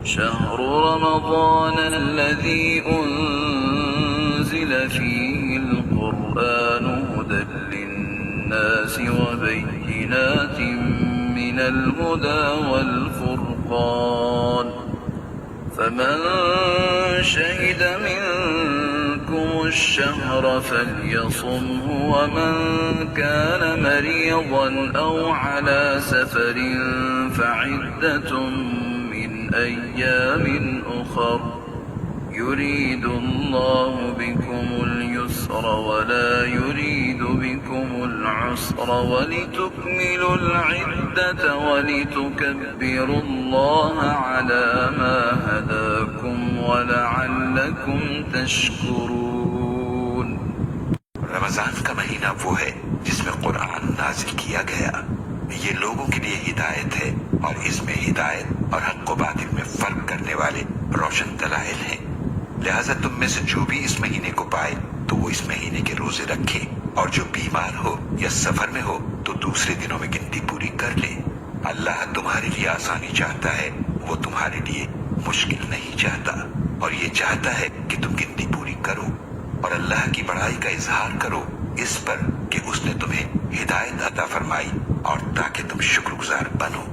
شهر رمضان الذي أنزل فيه القرآن هدى للناس وبينات من الهدى والفرقان فمن شهد منكم الشهر فليصمه ومن كان مريضا أو على سفر فعدة من أيام أخر يريد الله بكم اليسر ولا يريد بكم العسر ولتكملوا العدة ولتكبروا الله على ما هداكم ولعلكم تشكرون। रमजान का महीना वो है जिसमें कुरान नाजिल किया गया। ये लोगों के लिए हिदायत है और इसमें हिदायत और हक व बातिल में फर्क करने वाले रोशन दलाइल हैं। लिहाजा तुम में से जो भी इस महीने को पाए तो वो इस महीने के रोजे रखे, और जो बीमार हो या सफर में हो तो दूसरे दिनों में गिनती पूरी कर ले। अल्लाह तुम्हारे लिए आसानी चाहता है, वो तुम्हारे लिए मुश्किल नहीं चाहता, और ये चाहता है कि तुम गिनती पूरी करो और अल्लाह की बड़ाई का इजहार करो इस पर कि उसने तुम्हें हिदायत अता फरमाई और ताकि तुम शुक्रगुजार बनो।